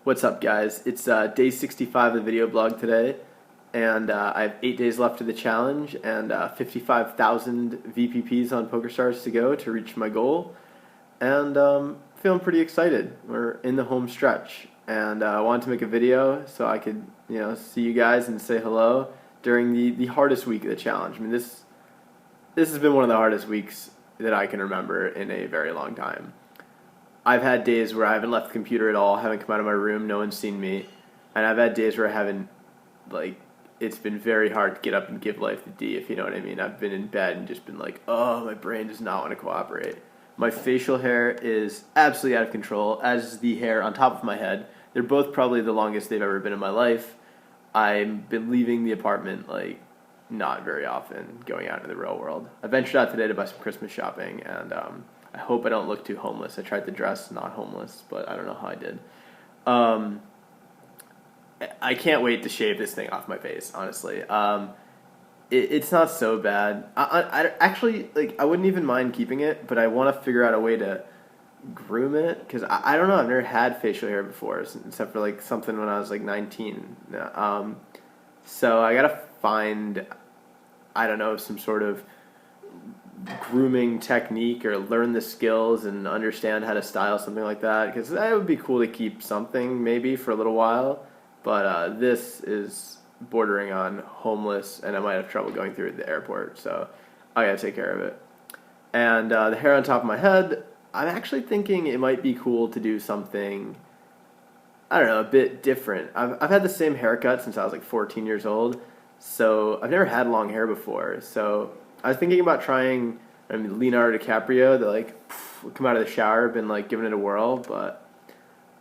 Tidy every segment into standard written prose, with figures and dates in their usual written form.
What's up, guys? It's day 65 of the video blog today, and I have 8 days left of the challenge and 55,000 VPPs on PokerStars to go to reach my goal, and feeling pretty excited. We're in the home stretch, and I wanted to make a video so I could, see you guys and say hello during the hardest week of the challenge. I mean, this has been one of the hardest weeks that I can remember in a very long time. I've had days where I haven't left the computer at all, haven't come out of my room, no one's seen me, and I've had days where I haven't, it's been very hard to get up and give life the D, if you know what I mean. I've been in bed and just been like, oh, my brain does not want to cooperate. My facial hair is absolutely out of control, as is the hair on top of my head. They're both probably the longest they've ever been in my life. I've been leaving the apartment, not very often, going out into the real world. I ventured out today to buy some Christmas shopping, and I hope I don't look too homeless. I tried to dress not homeless, but I don't know how I did. I can't wait to shave this thing off my face, honestly. It's not so bad. I actually, I wouldn't even mind keeping it, but I want to figure out a way to groom it, because I don't know, I've never had facial hair before, except for something when I was 19. So I gotta find, I don't know, some sort of grooming technique or learn the skills and understand how to style something like that, because that would be cool to keep something maybe for a little while, but this is bordering on homeless, and I might have trouble going through the airport, so I gotta take care of it. And the hair on top of my head, I'm actually thinking it might be cool to do something, I don't know, a bit different. I've had the same haircut since I was 14 years old, so I've never had long hair before, so I was thinking about trying, Leonardo DiCaprio, that come out of the shower, been giving it a whirl, but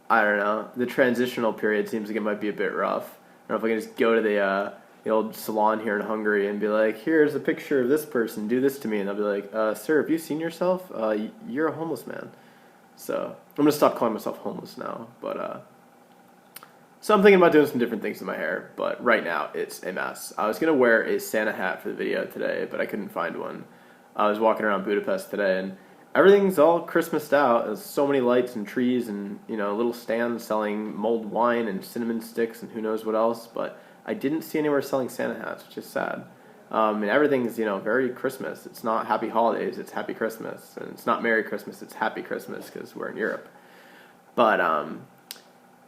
I don't know. The transitional period seems like it might be a bit rough. I don't know if I can just go to the old salon here in Hungary and be like, here's a picture of this person, do this to me, and they'll be like, sir, have you seen yourself? You're a homeless man. So I'm gonna stop calling myself homeless now, but so I'm thinking about doing some different things with my hair, but right now it's a mess. I was going to wear a Santa hat for the video today, but I couldn't find one. I was walking around Budapest today, and everything's all Christmased out. There's so many lights and trees and, little stands selling mulled wine and cinnamon sticks and who knows what else, but I didn't see anywhere selling Santa hats, which is sad. And everything's, very Christmas. It's not Happy Holidays, it's Happy Christmas. And it's not Merry Christmas, it's Happy Christmas, because we're in Europe. But,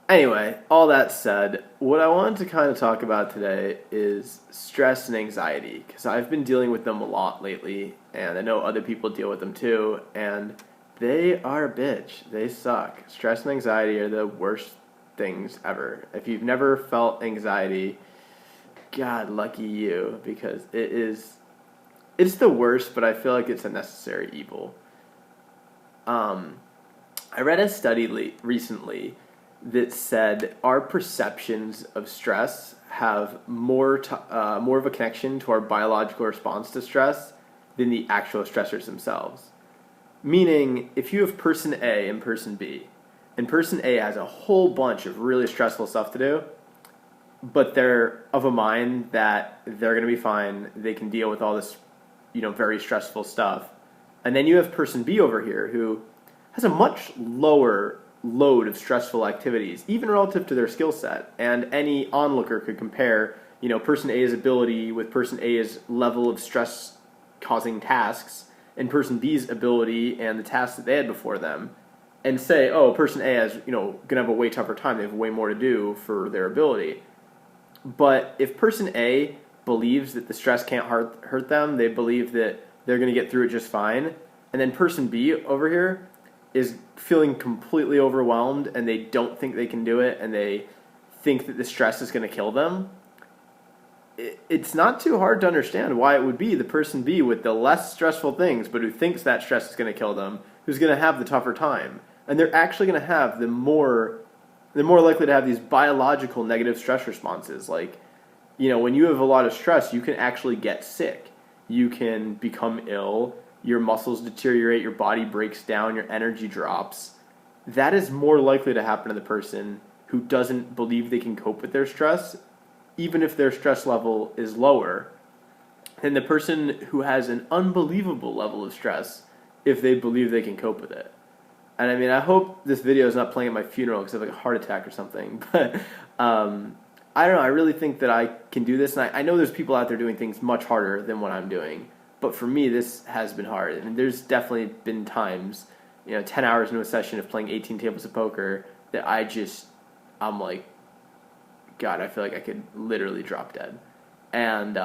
anyway, all that said, what I wanted to kind of talk about today is stress and anxiety, because I've been dealing with them a lot lately, and I know other people deal with them too, and they are a bitch. They suck. Stress and anxiety are the worst things ever. If you've never felt anxiety, God, lucky you, because it's the worst, but I feel like it's a necessary evil. I read a study recently that said our perceptions of stress have more of a connection to our biological response to stress than the actual stressors themselves. Meaning, if you have person A and person B, and person A has a whole bunch of really stressful stuff to do, but they're of a mind that they're going to be fine, they can deal with all this, very stressful stuff, and then you have person B over here who has a much lower load of stressful activities, even relative to their skill set, and any onlooker could compare, person A's ability with person A's level of stress causing tasks and person B's ability and the tasks that they had before them, and say, oh, person A is, gonna have a way tougher time, they have way more to do for their ability. But if person A believes that the stress can't hurt them, they believe that they're gonna get through it just fine, and then person B over here is feeling completely overwhelmed and they don't think they can do it and they think that the stress is going to kill them, it's not too hard to understand why it would be the person B with the less stressful things but who thinks that stress is going to kill them who's going to have the tougher time. And they're actually going to have they're more likely to have these biological negative stress responses. When you have a lot of stress, you can actually get sick. You can become ill. Your muscles deteriorate, your body breaks down, your energy drops. That is more likely to happen to the person who doesn't believe they can cope with their stress, even if their stress level is lower, than the person who has an unbelievable level of stress if they believe they can cope with it. And I mean, I hope this video is not playing at my funeral because I have like a heart attack or something. But I don't know. I really think that I can do this. And I know there's people out there doing things much harder than what I'm doing. But for me, this has been hard. And there's definitely been times, 10 hours into a session of playing 18 tables of poker that I'm like, God, I feel like I could literally drop dead. And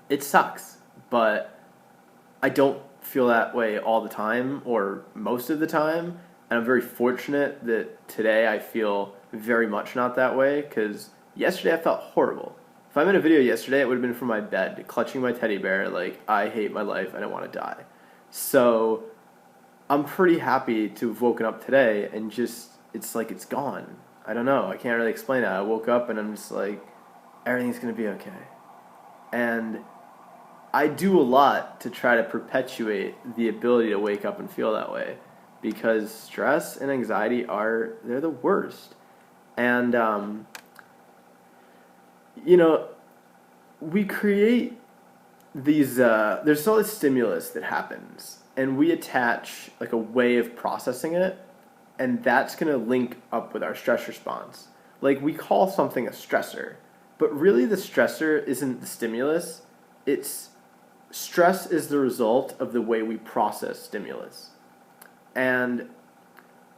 it sucks. But I don't feel that way all the time or most of the time. And I'm very fortunate that today I feel very much not that way, because yesterday I felt horrible. If I made a video yesterday, it would have been from my bed, clutching my teddy bear, like, I hate my life, I don't want to die. So I'm pretty happy to have woken up today and just, it's like it's gone. I don't know, I can't really explain that. I woke up and I'm just like, everything's going to be okay. And I do a lot to try to perpetuate the ability to wake up and feel that way, because stress and anxiety they're the worst. And, we create these, there's all this stimulus that happens, and we attach like a way of processing it, and that's going to link up with our stress response. Like, we call something a stressor, but really the stressor isn't the stimulus. Stress is the result of the way we process stimulus. And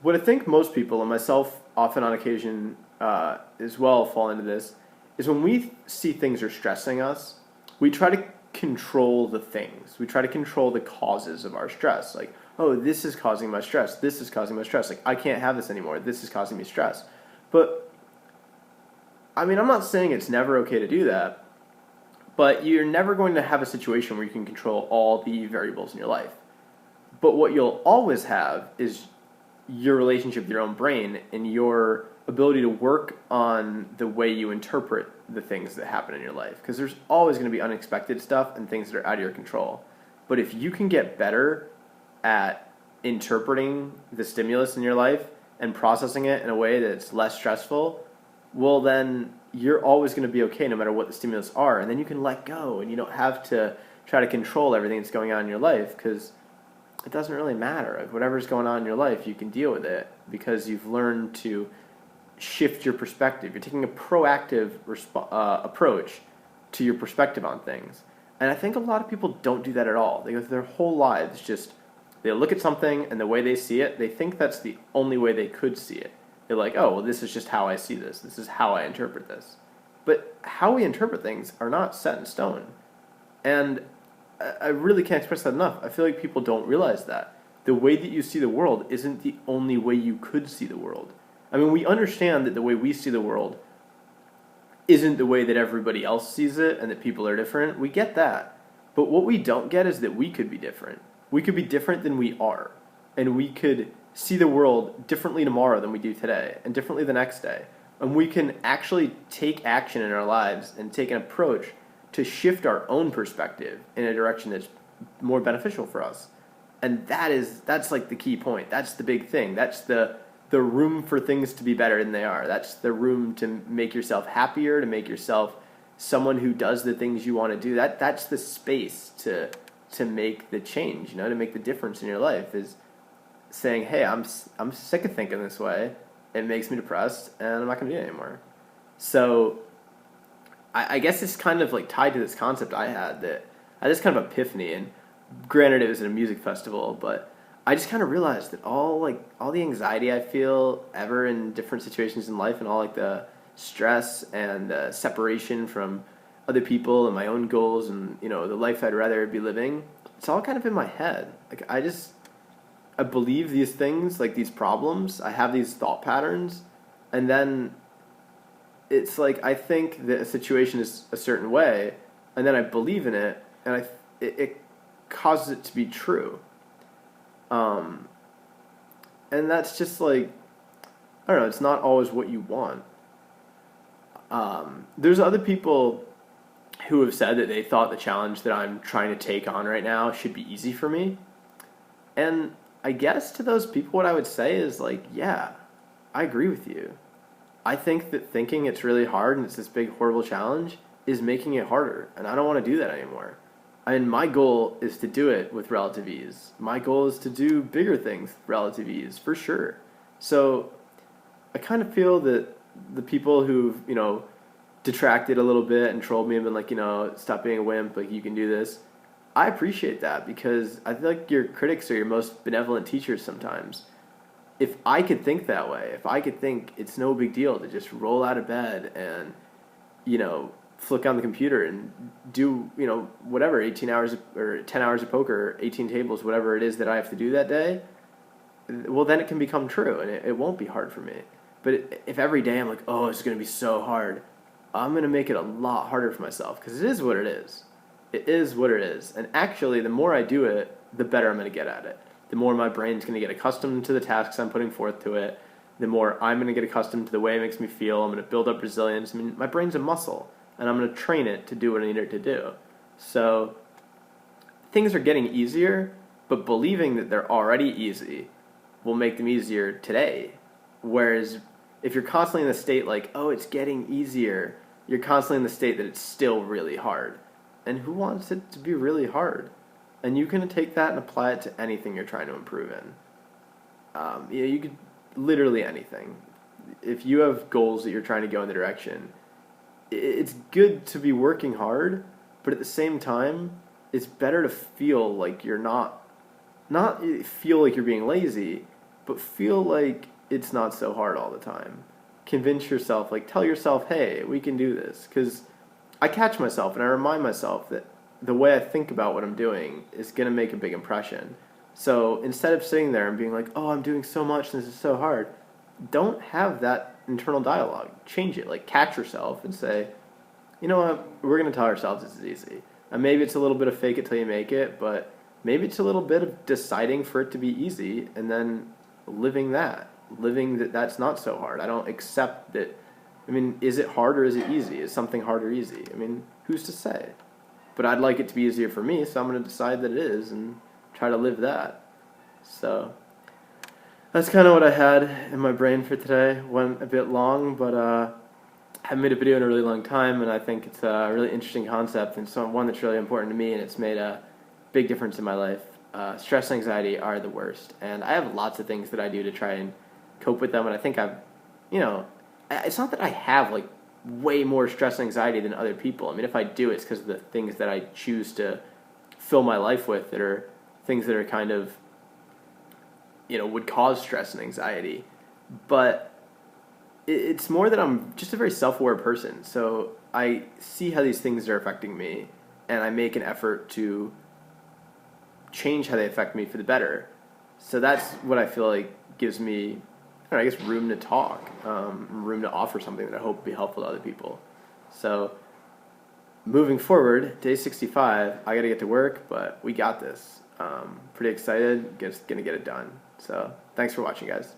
what I think most people, and myself often on occasion as well, fall into this, is when we see things are stressing us, we try to control the things. We try to control the causes of our stress. Like, oh, this is causing my stress. This is causing my stress. Like, I can't have this anymore. This is causing me stress. But, I mean, I'm not saying it's never okay to do that, but you're never going to have a situation where you can control all the variables in your life. But what you'll always have is your relationship with your own brain and your ability to work on the way you interpret the things that happen in your life. Because there's always going to be unexpected stuff and things that are out of your control. But if you can get better at interpreting the stimulus in your life and processing it in a way that's less stressful, well, then you're always going to be okay no matter what the stimulus are. And then you can let go, and you don't have to try to control everything that's going on in your life, because it doesn't really matter. If whatever's going on in your life, you can deal with it because you've learned to shift your perspective. You're taking a proactive approach to your perspective on things. And I think a lot of people don't do that at all. They go through their whole lives just, they look at something and the way they see it, they think that's the only way they could see it. They're like, oh, well, this is just how I see this. This is how I interpret this. But how we interpret things are not set in stone. And I really can't express that enough. I feel like people don't realize that. The way that you see the world isn't the only way you could see the world. I mean, we understand that the way we see the world isn't the way that everybody else sees it and that people are different. We get that. But what we don't get is that we could be different. We could be different than we are. And we could see the world differently tomorrow than we do today, and differently the next day. And we can actually take action in our lives and take an approach to shift our own perspective in a direction that's more beneficial for us. And that's like the key point. That's the big thing. That's the room for things to be better than they are. That's the room to make yourself happier, to make yourself someone who does the things you want to do. That's the space to make the change, to make the difference in your life, is saying, hey, I'm sick of thinking this way. It makes me depressed, and I'm not going to do it anymore. So I guess it's kind of like tied to this concept I had this kind of epiphany, and granted it was at a music festival, but I just kind of realized that all the anxiety I feel ever in different situations in life, and all like the stress and separation from other people and my own goals and the life I'd rather be living, it's all kind of in my head. Like I believe these things, like these problems, I have these thought patterns, and then it's like I think that a situation is a certain way, and then I believe in it, and it causes it to be true. And that's just like, I don't know, it's not always what you want. There's other people who have said that they thought the challenge that I'm trying to take on right now should be easy for me. And I guess to those people what I would say is like, yeah, I agree with you. I think that thinking it's really hard and it's this big horrible challenge is making it harder, and I don't want to do that anymore. And my goal is to do it with relative ease. My goal is to do bigger things with relative ease, for sure. So I kind of feel that the people who've, detracted a little bit and trolled me and been like, stop being a wimp, like you can do this. I appreciate that because I feel like your critics are your most benevolent teachers sometimes. If I could think that way, if I could think it's no big deal to just roll out of bed and, flick on the computer and do, whatever, 18 hours or 10 hours of poker, 18 tables, whatever it is that I have to do that day, well, then it can become true and it won't be hard for me. But if every day I'm like, oh, it's going to be so hard, I'm going to make it a lot harder for myself because it is what it is. It is what it is. And actually, the more I do it, the better I'm going to get at it. The more my brain's going to get accustomed to the tasks I'm putting forth to it, the more I'm going to get accustomed to the way it makes me feel. I'm going to build up resilience. I mean, my brain's a muscle, and I'm going to train it to do what I need it to do. So things are getting easier, but believing that they're already easy will make them easier today. Whereas if you're constantly in the state like, oh, it's getting easier, you're constantly in the state that it's still really hard. And who wants it to be really hard? And you can take that and apply it to anything you're trying to improve in. You could literally anything. If you have goals that you're trying to go in the direction, it's good to be working hard, but at the same time, it's better to feel like you're not feel like you're being lazy, but feel like it's not so hard all the time. Convince yourself, like tell yourself, hey, we can do this. Because I catch myself and I remind myself that the way I think about what I'm doing is going to make a big impression. So instead of sitting there and being like, oh, I'm doing so much, this is so hard, don't have that internal dialogue. Change it. Like catch yourself and say, you know what, we're going to tell ourselves this is easy. And maybe it's a little bit of fake it till you make it, but maybe it's a little bit of deciding for it to be easy and then living that that's not so hard. I don't accept that. I mean, is it hard or is it easy? Is something hard or easy? I mean, who's to say? But I'd like it to be easier for me, so I'm going to decide that it is and try to live that. So that's kind of what I had in my brain for today. Went a bit long, but I haven't made a video in a really long time, and I think it's a really interesting concept and one that's really important to me, and it's made a big difference in my life. Stress and anxiety are the worst, and I have lots of things that I do to try and cope with them, and I think it's not that I have like way more stress and anxiety than other people. I mean, if I do, it's because of the things that I choose to fill my life with that are things that are kind of, would cause stress and anxiety. But it's more that I'm just a very self-aware person. So I see how these things are affecting me, and I make an effort to change how they affect me for the better. So that's what I feel like gives me, I guess, room to talk, room to offer something that I hope will be helpful to other people. So moving forward, day 65, I got to get to work, but we got this. Pretty excited, just going to get it done. So thanks for watching, guys.